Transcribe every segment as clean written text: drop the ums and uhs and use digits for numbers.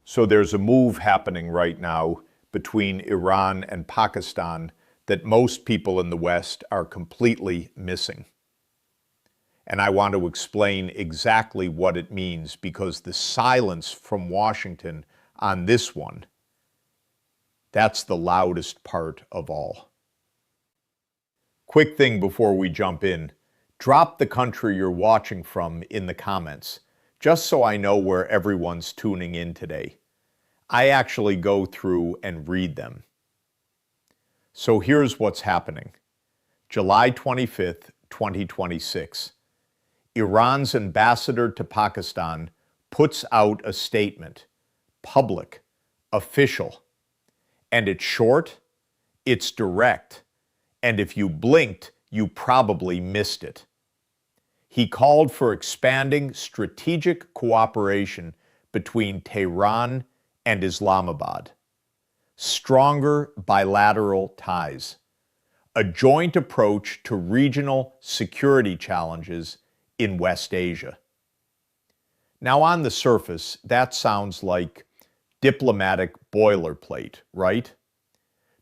So there's a move happening right now between Iran and Pakistan that most people in the West are completely missing. And I want to explain exactly what it means because the silence from Washington on this one, that's the loudest part of all. Quick thing before we jump in, drop the country you're watching from in the comments, just so I know where everyone's tuning in today. I actually go through and read them. So here's what's happening. July 25th, 2026. Iran's ambassador to Pakistan puts out a statement, public, official, and it's short, it's direct, and if you blinked, you probably missed it. He called for expanding strategic cooperation between Tehran and Islamabad, stronger bilateral ties, a joint approach to regional security challenges in West Asia. Now, on the surface, that sounds like diplomatic boilerplate, right?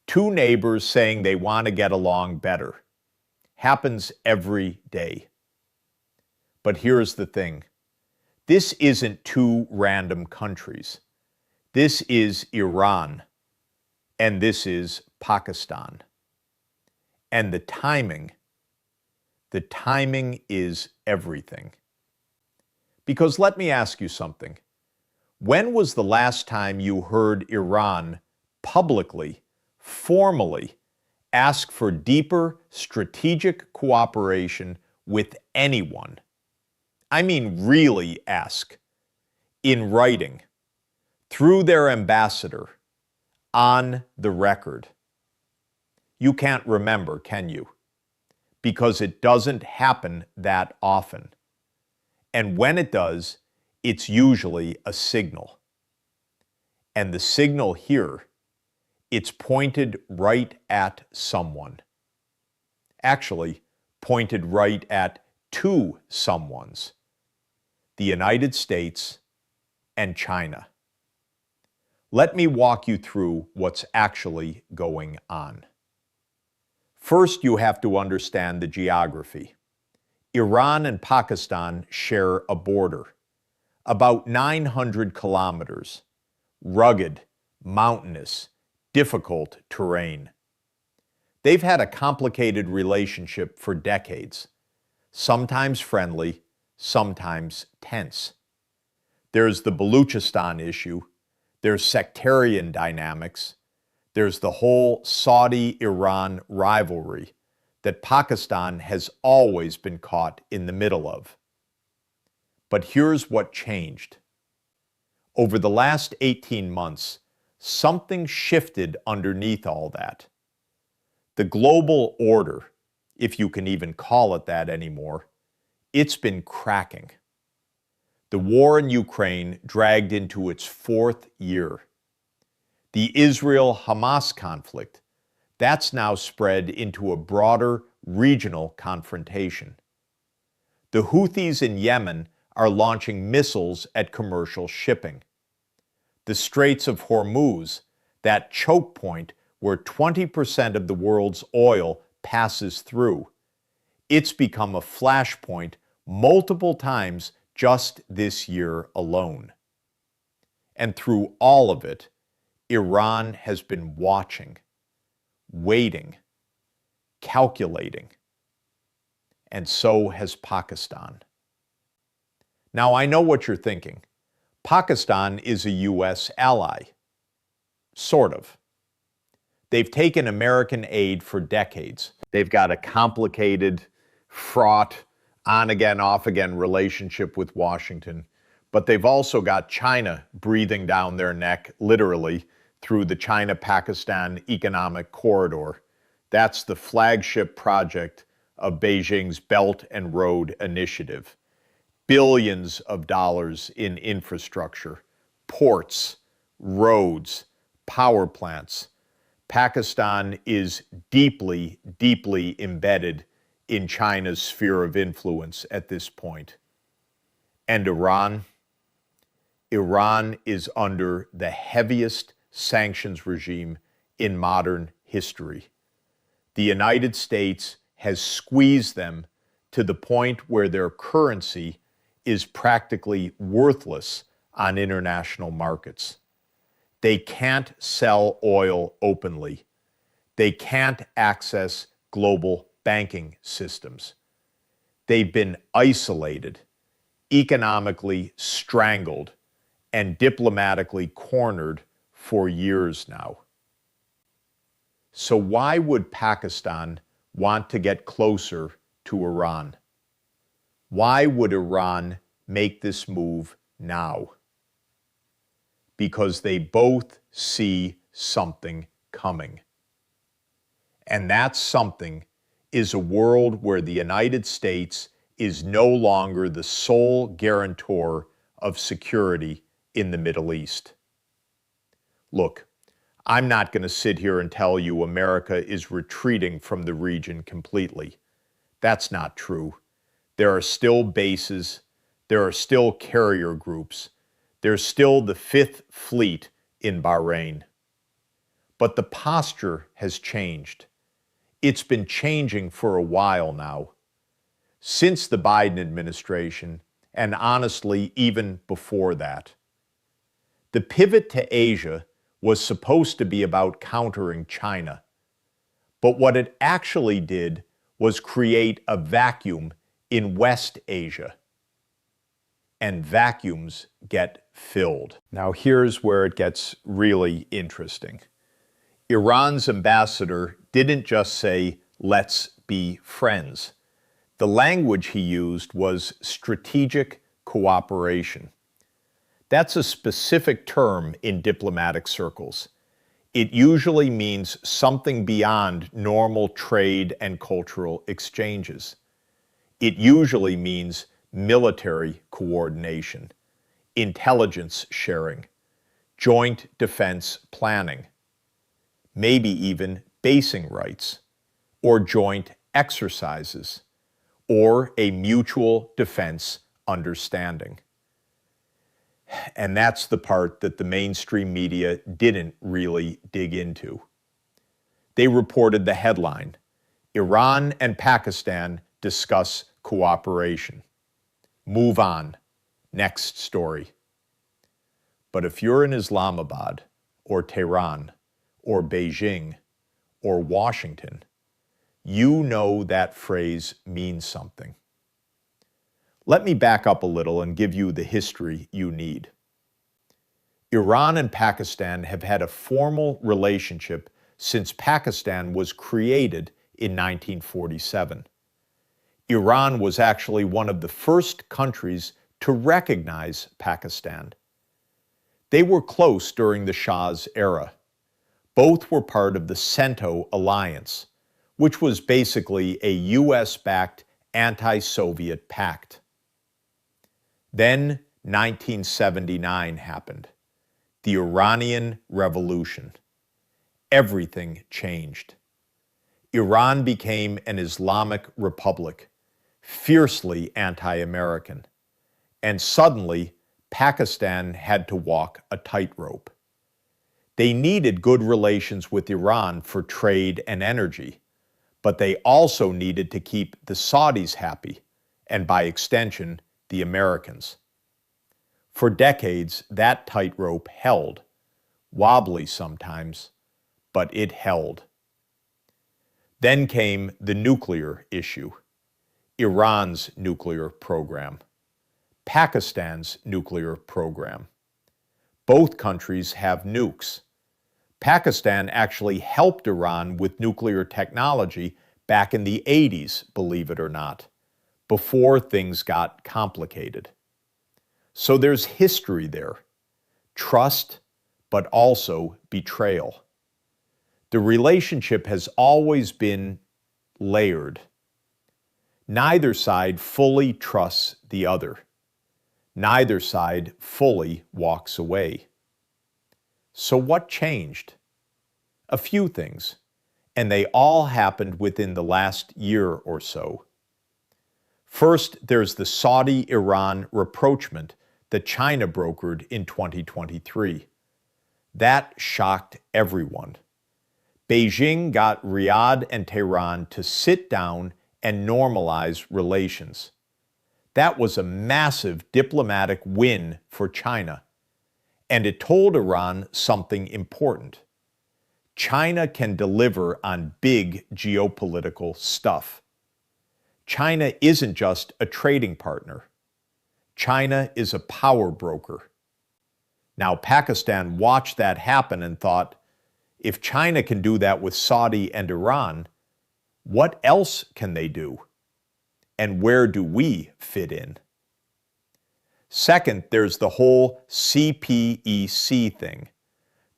Two neighbors saying they want to get along better. Happens every day. But here's the thing. This isn't two random countries. This is Iran, and this is Pakistan. And the timing is everything. Because let me ask you something. When was the last time you heard Iran publicly, formally, ask for deeper strategic cooperation with anyone? I mean, really ask. In writing, through their ambassador, on the record. You can't remember, can you? Because it doesn't happen that often. And when it does, it's usually a signal. And the signal here, it's pointed right at someone. Actually, pointed right at two someones. The United States and China. Let me walk you through what's actually going on. First, you have to understand the geography. Iran and Pakistan share a border, about 900 kilometers, rugged, mountainous, difficult terrain. They've had a complicated relationship for decades, sometimes friendly, sometimes tense. There's the Baluchistan issue, there's sectarian dynamics, there's the whole Saudi-Iran rivalry that Pakistan has always been caught in the middle of. But here's what changed. Over the last 18 months, something shifted underneath all that. The global order, if you can even call it that anymore, it's been cracking. The war in Ukraine dragged into its fourth year. The Israel-Hamas conflict, that's now spread into a broader regional confrontation. The Houthis in Yemen are launching missiles at commercial shipping. The Straits of Hormuz, that choke point where 20% of the world's oil passes through, it's become a flashpoint multiple times just this year alone. And through all of it, Iran has been watching, waiting, calculating, and so has Pakistan. Now, I know what you're thinking. Pakistan is a U.S. ally. Sort of. They've taken American aid for decades. They've got a complicated, fraught, on-again, off-again relationship with Washington. But they've also got China breathing down their neck, literally, through the China-Pakistan Economic Corridor. That's the flagship project of Beijing's Belt and Road Initiative. Billions of dollars in infrastructure, ports, roads, power plants. Pakistan is deeply, deeply embedded in China's sphere of influence at this point. And Iran? Iran is under the heaviest sanctions regime in modern history. The United States has squeezed them to the point where their currency is practically worthless on international markets. They can't sell oil openly. They can't access global banking systems. They've been isolated, economically strangled, and diplomatically cornered for years now. So why would Pakistan want to get closer to Iran? Why would Iran make this move now? Because they both see something coming. And that something is a world where the United States is no longer the sole guarantor of security in the Middle East. Look, I'm not going to sit here and tell you America is retreating from the region completely. That's not true. There are still bases, there are still carrier groups, there's still the Fifth Fleet in Bahrain. But the posture has changed. It's been changing for a while now. Since the Biden administration, and honestly, even before that. The pivot to Asia was supposed to be about countering China. But what it actually did was create a vacuum in West Asia. And vacuums get filled. Now here's where it gets really interesting. Iran's ambassador didn't just say, "Let's be friends." The language he used was strategic cooperation. That's a specific term in diplomatic circles. It usually means something beyond normal trade and cultural exchanges. It usually means military coordination, intelligence sharing, joint defense planning, maybe even basing rights, or joint exercises, or a mutual defense understanding. And that's the part that the mainstream media didn't really dig into. They reported the headline, "Iran and Pakistan discuss cooperation." Move on. Next story. But if you're in Islamabad, or Tehran, or Beijing, or Washington, you know that phrase means something. Let me back up a little and give you the history you need. Iran and Pakistan have had a formal relationship since Pakistan was created in 1947. Iran was actually one of the first countries to recognize Pakistan. They were close during the Shah's era. Both were part of the CENTO alliance, which was basically a US-backed anti-Soviet pact. Then 1979 happened, the Iranian Revolution. Everything changed. Iran became an Islamic republic, fiercely anti-American, and suddenly Pakistan had to walk a tightrope. They needed good relations with Iran for trade and energy, but they also needed to keep the Saudis happy, and by extension, the Americans. For decades, that tightrope held, wobbly sometimes, but it held. Then came the nuclear issue, Iran's nuclear program, Pakistan's nuclear program. Both countries have nukes. Pakistan actually helped Iran with nuclear technology back in the 80s, believe it or not, before things got complicated. So there's history there, trust, but also betrayal. The relationship has always been layered. Neither side fully trusts the other. Neither side fully walks away. So what changed? A few things, and they all happened within the last year or so. First, there's the Saudi-Iran rapprochement that China brokered in 2023. That shocked everyone. Beijing got Riyadh and Tehran to sit down and normalize relations. That was a massive diplomatic win for China, and it told Iran something important. China can deliver on big geopolitical stuff. China isn't just a trading partner. China is a power broker. Now, Pakistan watched that happen and thought, if China can do that with Saudi and Iran, what else can they do? And where do we fit in? Second, there's the whole CPEC thing,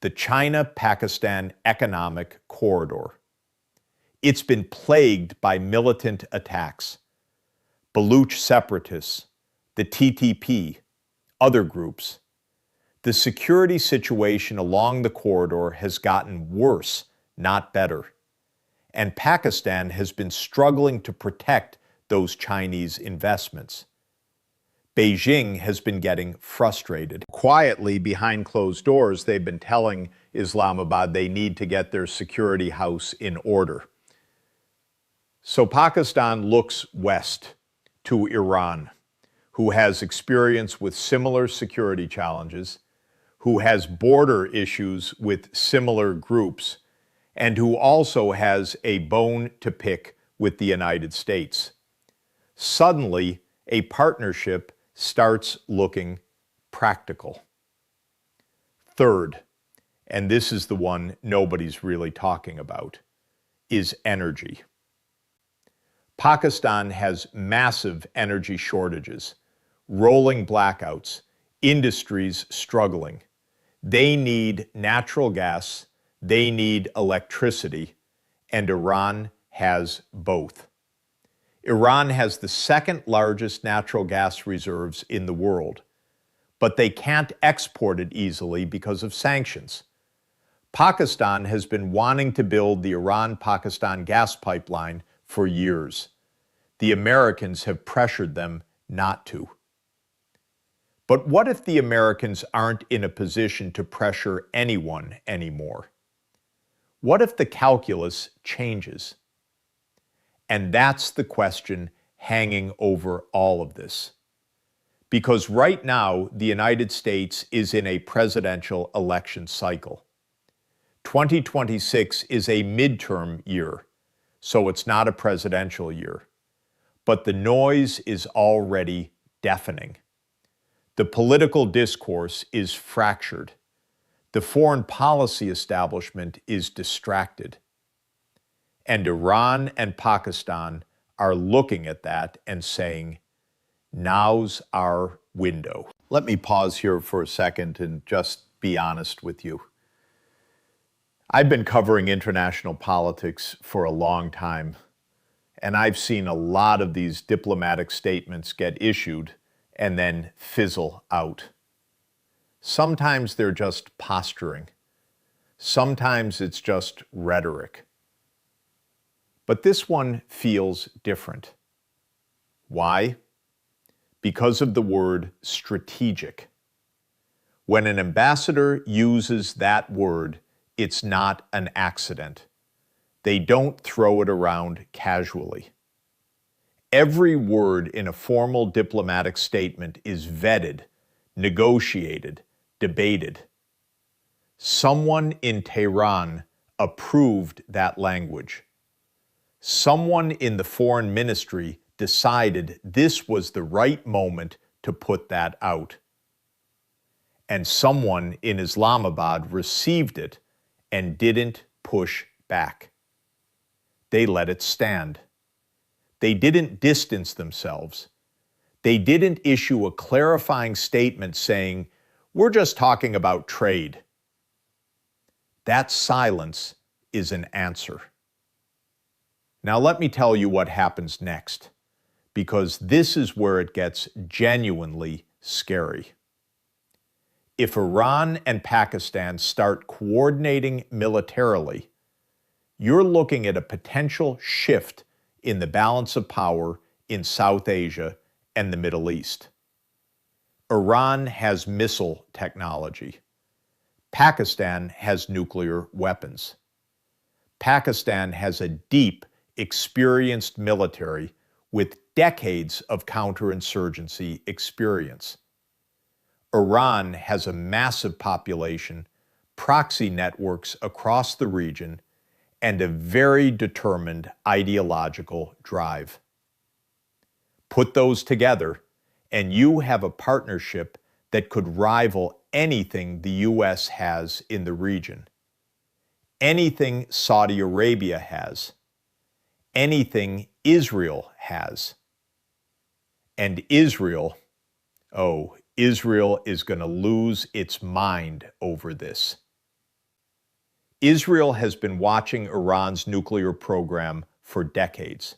the China-Pakistan Economic Corridor. It's been plagued by militant attacks. Baluch separatists, the TTP, other groups. The security situation along the corridor has gotten worse, not better. And Pakistan has been struggling to protect those Chinese investments. Beijing has been getting frustrated. Quietly, behind closed doors, they've been telling Islamabad they need to get their security house in order. So Pakistan looks west to Iran, who has experience with similar security challenges, who has border issues with similar groups, and who also has a bone to pick with the United States. Suddenly, a partnership starts looking practical. Third, and this is the one nobody's really talking about, is energy. Pakistan has massive energy shortages, rolling blackouts, industries struggling. They need natural gas, they need electricity, and Iran has both. Iran has the second largest natural gas reserves in the world, but they can't export it easily because of sanctions. Pakistan has been wanting to build the Iran-Pakistan gas pipeline for years. The Americans have pressured them not to. But what if the Americans aren't in a position to pressure anyone anymore? What if the calculus changes? And that's the question hanging over all of this. Because right now, the United States is in a presidential election cycle. 2026 is a midterm year, so it's not a presidential year. But the noise is already deafening. The political discourse is fractured. The foreign policy establishment is distracted. And Iran and Pakistan are looking at that and saying, now's our window. Let me pause here for a second and just be honest with you. I've been covering international politics for a long time, and I've seen a lot of these diplomatic statements get issued and then fizzle out. Sometimes they're just posturing. Sometimes it's just rhetoric. But this one feels different. Why? Because of the word strategic. When an ambassador uses that word, it's not an accident. They don't throw it around casually. Every word in a formal diplomatic statement is vetted, negotiated, debated. Someone in Tehran approved that language. Someone in the foreign ministry decided this was the right moment to put that out. And someone in Islamabad received it and didn't push back. They let it stand. They didn't distance themselves. They didn't issue a clarifying statement saying, we're just talking about trade. That silence is an answer. Now let me tell you what happens next, because this is where it gets genuinely scary. If Iran and Pakistan start coordinating militarily, you're looking at a potential shift in the balance of power in South Asia and the Middle East. Iran has missile technology. Pakistan has nuclear weapons. Pakistan has a deep, experienced military with decades of counterinsurgency experience. Iran has a massive population, proxy networks across the region, and a very determined ideological drive. Put those together, and you have a partnership that could rival anything the U.S. has in the region, anything Saudi Arabia has, anything Israel has. And Israel, oh, Israel is going to lose its mind over this. Israel has been watching Iran's nuclear program for decades.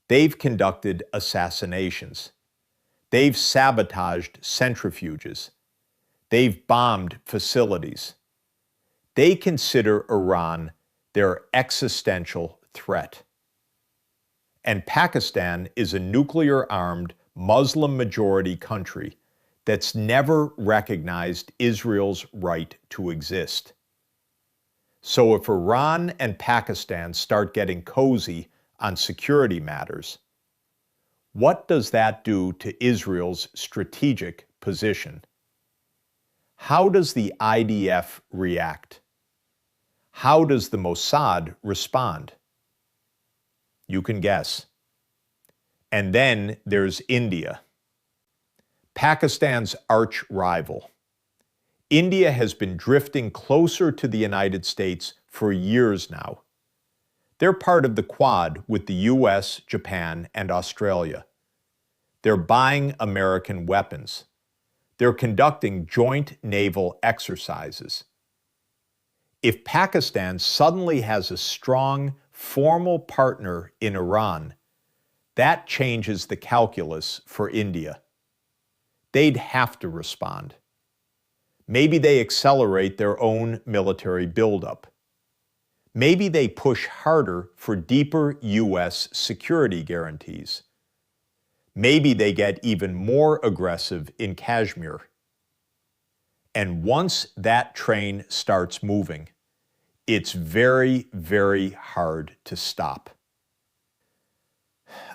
They've conducted assassinations. They've sabotaged centrifuges. They've bombed facilities. They consider Iran their existential threat. And Pakistan is a nuclear-armed, Muslim-majority country that's never recognized Israel's right to exist. So if Iran and Pakistan start getting cozy on security matters, what does that do to Israel's strategic position? How does the IDF react? How does the Mossad respond? You can guess. And then there's India, Pakistan's arch rival. India has been drifting closer to the United States for years now. They're part of the Quad with the US, Japan, and Australia. They're buying American weapons. They're conducting joint naval exercises. If Pakistan suddenly has a strong, formal partner in Iran, that changes the calculus for India. They'd have to respond. Maybe they accelerate their own military buildup. Maybe they push harder for deeper U.S. security guarantees. Maybe they get even more aggressive in Kashmir. And once that train starts moving, it's very, very hard to stop.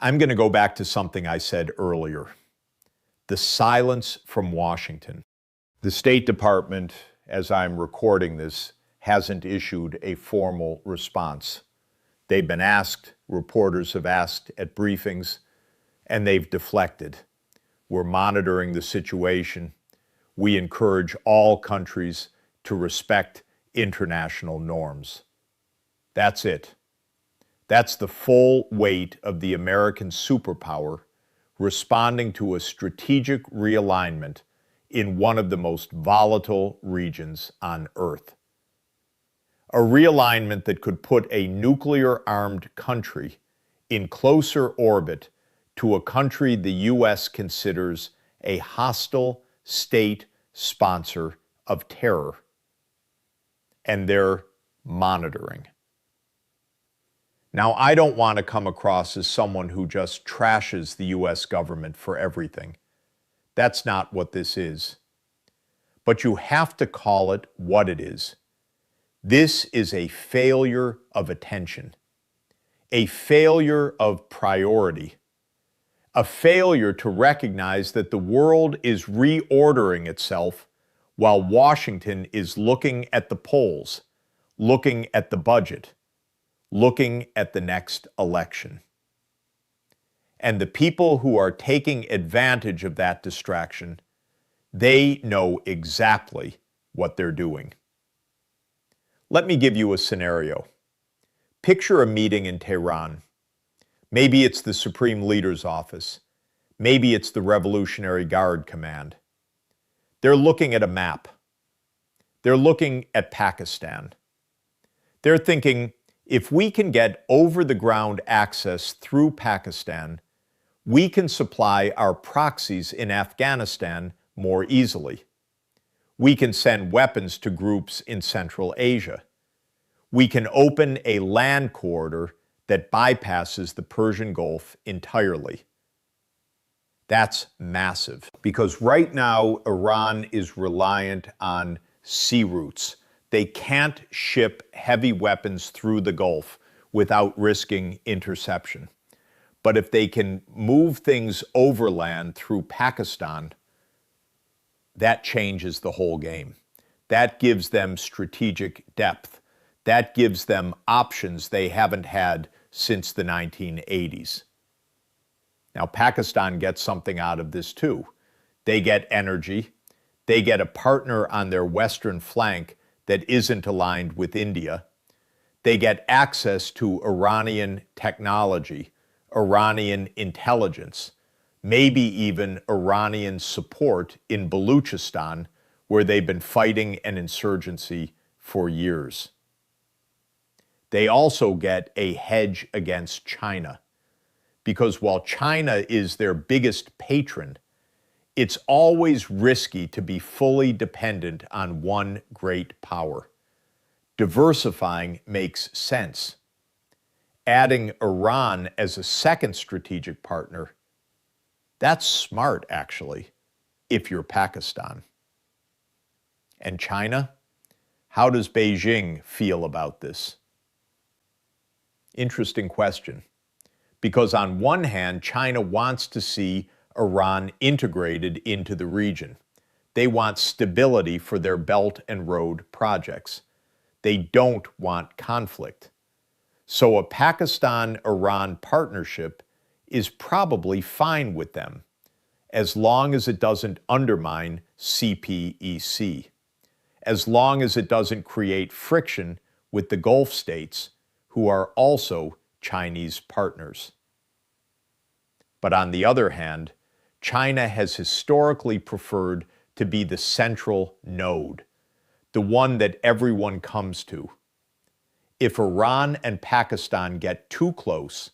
I'm going to go back to something I said earlier. The silence from Washington. The State Department, as I'm recording this, hasn't issued a formal response. They've been asked, reporters have asked at briefings, and they've deflected. We're monitoring the situation. We encourage all countries to respect international norms. That's it. That's the full weight of the American superpower responding to a strategic realignment in one of the most volatile regions on Earth. A realignment that could put a nuclear-armed country in closer orbit to a country the U.S. considers a hostile state sponsor of terror. And they're monitoring. Now, I don't want to come across as someone who just trashes the U.S. government for everything. That's not what this is. But you have to call it what it is. This is a failure of attention, a failure of priority, a failure to recognize that the world is reordering itself while Washington is looking at the polls, looking at the budget, looking at the next election. And the people who are taking advantage of that distraction, they know exactly what they're doing. Let me give you a scenario. Picture a meeting in Tehran. Maybe it's the Supreme Leader's office. Maybe it's the Revolutionary Guard Command. They're looking at a map. They're looking at Pakistan. They're thinking, if we can get over-the-ground access through Pakistan, we can supply our proxies in Afghanistan more easily. We can send weapons to groups in Central Asia. We can open a land corridor that bypasses the Persian Gulf entirely. That's massive because right now Iran is reliant on sea routes. They can't ship heavy weapons through the Gulf without risking interception. But if they can move things overland through Pakistan, that changes the whole game. That gives them strategic depth. That gives them options they haven't had since the 1980s. Now, Pakistan gets something out of this too. They get energy. They get a partner on their western flank that isn't aligned with India. They get access to Iranian technology, Iranian intelligence, maybe even Iranian support in Baluchistan, where they've been fighting an insurgency for years. They also get a hedge against China, because while China is their biggest patron, it's always risky to be fully dependent on one great power. Diversifying makes sense. Adding Iran as a second strategic partner, that's smart, actually, if you're Pakistan. And China? How does Beijing feel about this? Interesting question. Because on one hand, China wants to see Iran integrated into the region. They want stability for their Belt and Road projects. They don't want conflict. So a Pakistan-Iran partnership is probably fine with them, as long as it doesn't undermine CPEC, as long as it doesn't create friction with the Gulf states, who are also Chinese partners. But on the other hand, China has historically preferred to be the central node, the one that everyone comes to. If Iran and Pakistan get too close,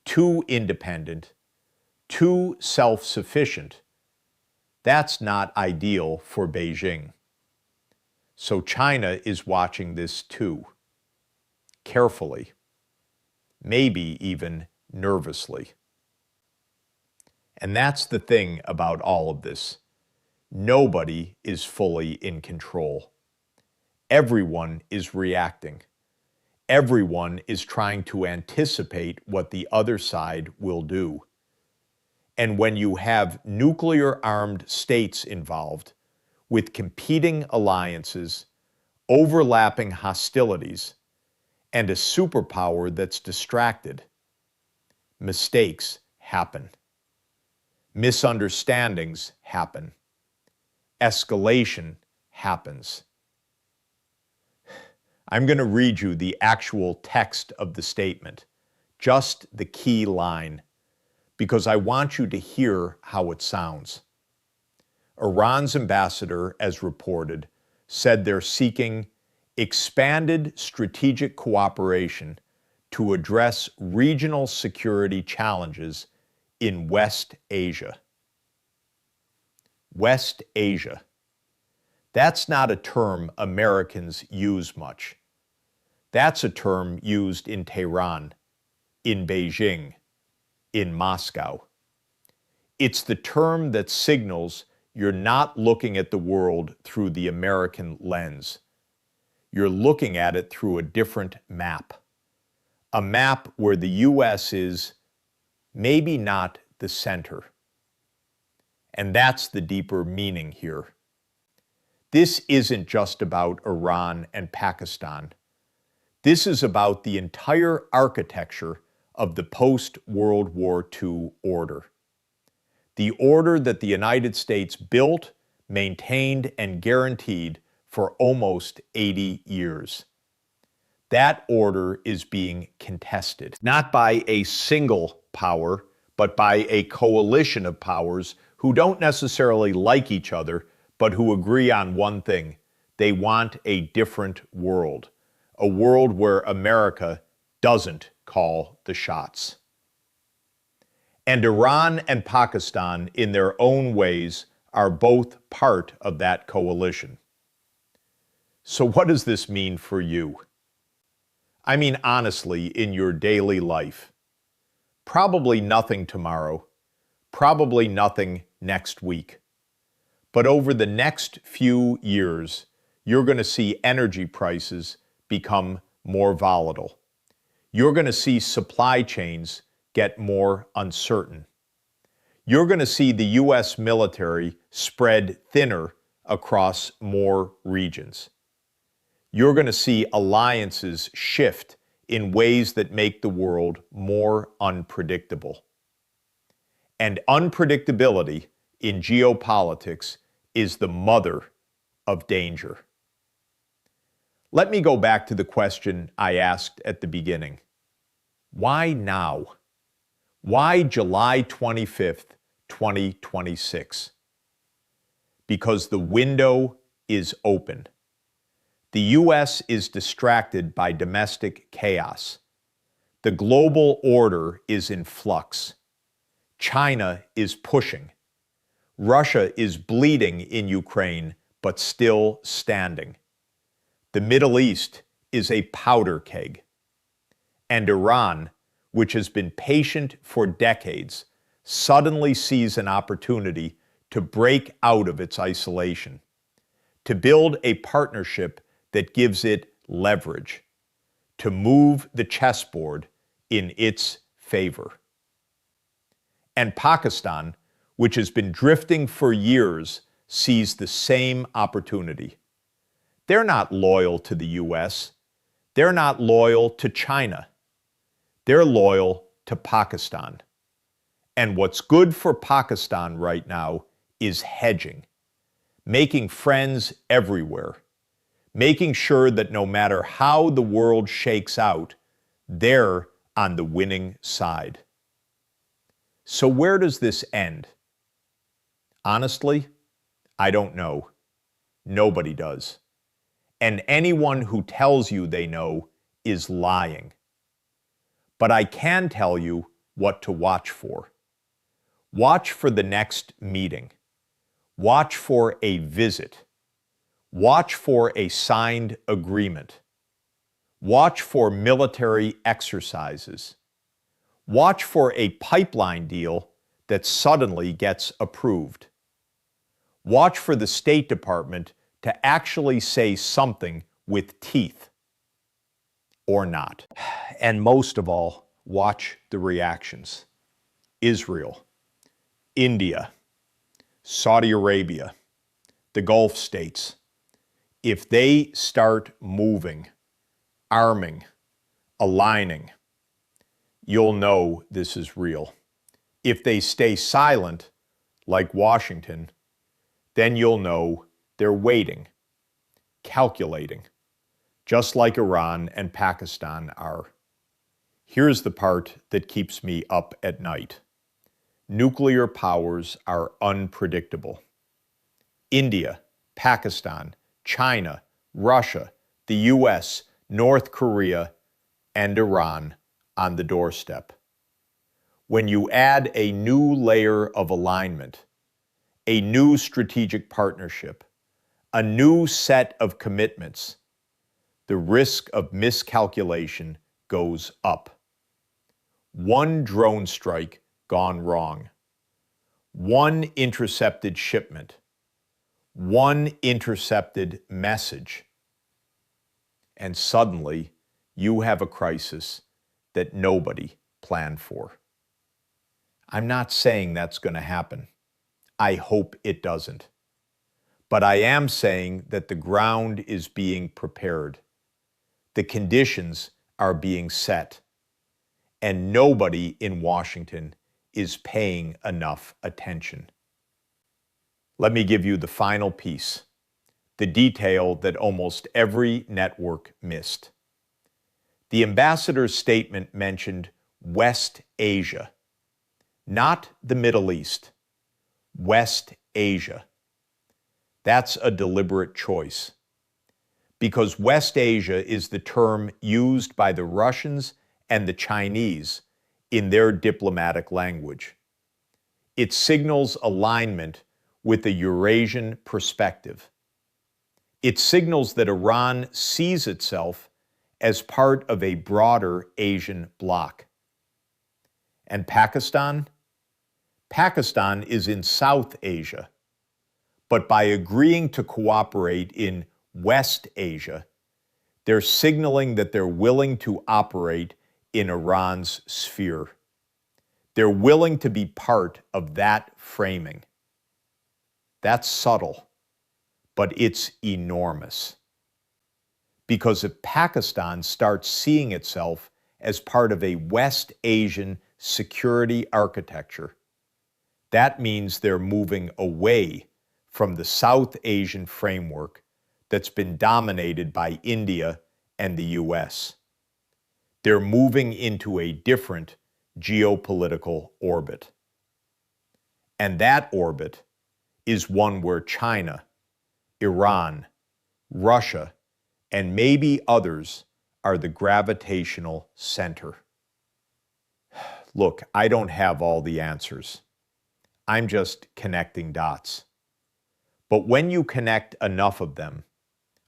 too independent, too self-sufficient, that's not ideal for Beijing. So China is watching this too, carefully, maybe even nervously. And that's the thing about all of this. Nobody is fully in control. Everyone is reacting. Everyone is trying to anticipate what the other side will do. And when you have nuclear-armed states involved, with competing alliances, overlapping hostilities, and a superpower that's distracted, mistakes happen. Misunderstandings happen. Escalation happens. I'm going to read you the actual text of the statement, just the key line, because I want you to hear how it sounds. Iran's ambassador, as reported, said they're seeking expanded strategic cooperation to address regional security challenges in West Asia. West Asia. That's not a term Americans use much. That's a term used in Tehran, in Beijing, in Moscow. It's the term that signals you're not looking at the world through the American lens. You're looking at it through a different map. A map where the U.S. is maybe not the center. And that's the deeper meaning here. This isn't just about Iran and Pakistan. This is about the entire architecture of the post-World War II order. The order that the United States built, maintained, and guaranteed for almost 80 years. That order is being contested, not by a single power, but by a coalition of powers who don't necessarily like each other, but who agree on one thing. They want a different world, a world where America doesn't call the shots. And Iran and Pakistan, in their own ways, are both part of that coalition. So what does this mean for you? I mean, honestly, in your daily life. Probably nothing tomorrow, Probably nothing next week. But over the next few years, you're going to see energy prices become more volatile. You're going to see supply chains get more uncertain. You're going to see the U.S. military spread thinner across more regions. You're going to see alliances shift in ways that make the world more unpredictable. And unpredictability in geopolitics is the mother of danger. Let me go back to the question I asked at the beginning. Why now? Why July 25th, 2026? Because the window is open. The U.S. is distracted by domestic chaos. The global order is in flux. China is pushing. Russia is bleeding in Ukraine, but still standing. The Middle East is a powder keg. And Iran, which has been patient for decades, suddenly sees an opportunity to break out of its isolation, to build a partnership that gives it leverage, to move the chessboard in its favor. And Pakistan, which has been drifting for years, sees the same opportunity. They're not loyal to the U.S. They're not loyal to China. They're loyal to Pakistan. And what's good for Pakistan right now is hedging, making friends everywhere, making sure that no matter how the world shakes out, they're on the winning side. So where does this end? Honestly, I don't know. Nobody does. And anyone who tells you they know is lying. But I can tell you what to watch for. Watch for the next meeting. Watch for a visit. Watch for a signed agreement. Watch for military exercises. Watch for a pipeline deal that suddenly gets approved. Watch for the State Department to actually say something with teeth. Or not. And most of all, watch the reactions. Israel, India, Saudi Arabia, the Gulf states. If they start moving, arming, aligning, you'll know this is real. If they stay silent, like Washington, then you'll know they're waiting, calculating, just like Iran and Pakistan are. Here's the part that keeps me up at night. Nuclear powers are unpredictable. India, Pakistan, China, Russia, the U.S., North Korea, and Iran on the doorstep. When you add a new layer of alignment, a new strategic partnership, a new set of commitments, the risk of miscalculation goes up. One drone strike gone wrong. One intercepted shipment. One intercepted message. And suddenly, you have a crisis that nobody planned for. I'm not saying that's going to happen. I hope it doesn't. But I am saying that the ground is being prepared. The conditions are being set. And nobody in Washington is paying enough attention. Let me give you the final piece, the detail that almost every network missed. The ambassador's statement mentioned West Asia, not the Middle East, West Asia. That's a deliberate choice, because West Asia is the term used by the Russians and the Chinese in their diplomatic language. It signals alignment with the Eurasian perspective. It signals that Iran sees itself as part of a broader Asian bloc. And Pakistan? Pakistan is in South Asia, but by agreeing to cooperate in West Asia, they're signaling that they're willing to operate in Iran's sphere. They're willing to be part of that framing. That's subtle, but it's enormous. Because if Pakistan starts seeing itself as part of a West Asian security architecture, that means they're moving away from the South Asian framework that's been dominated by India and the US. They're moving into a different geopolitical orbit. And that orbit is one where China, Iran, Russia, and maybe others are the gravitational center. Look, I don't have all the answers. I'm just connecting dots. But when you connect enough of them,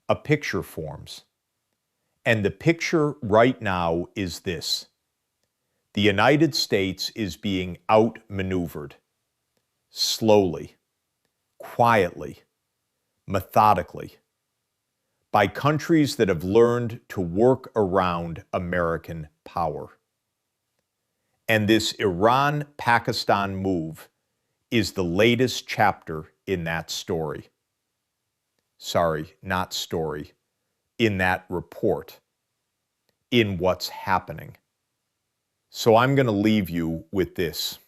a picture forms. And the picture right now is this. The United States is being outmaneuvered, slowly, quietly, methodically, by countries that have learned to work around American power. And this Iran-Pakistan move is the latest chapter in that story. Sorry, not story. In that report. In what's happening. So I'm going to leave you with this.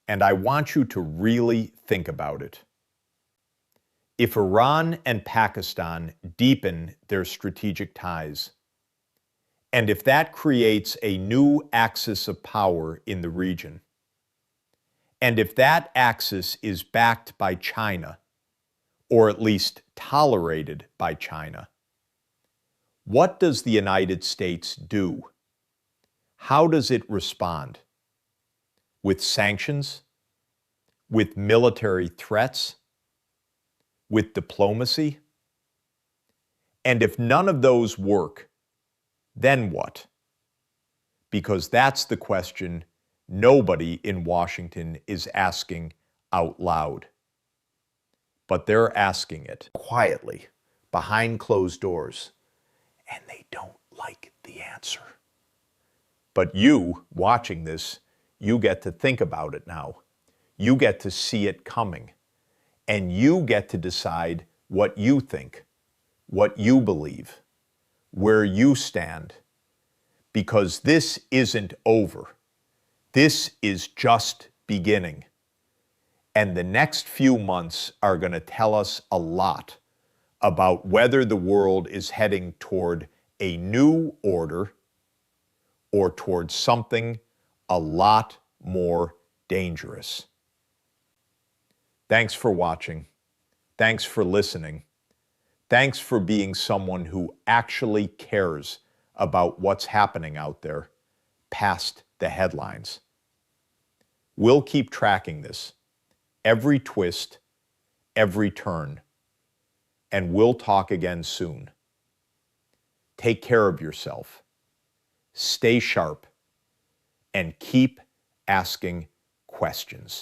And I want you to really think about it. If Iran and Pakistan deepen their strategic ties, and if that creates a new axis of power in the region, and if that axis is backed by China, or at least tolerated by China, what does the United States do? How does it respond? With sanctions? With military threats? With diplomacy? And if none of those work, then what? Because that's the question nobody in Washington is asking out loud. But they're asking it quietly, behind closed doors, and they don't like the answer. But you, watching this, you get to think about it now. You get to see it coming. And you get to decide what you think, what you believe, where you stand. Because this isn't over. This is just beginning. And the next few months are going to tell us a lot about whether the world is heading toward a new order or towards something a lot more dangerous. Thanks for watching. Thanks for listening. Thanks for being someone who actually cares about what's happening out there past the headlines. We'll keep tracking this, every twist, every turn, and we'll talk again soon. Take care of yourself. Stay sharp and keep asking questions.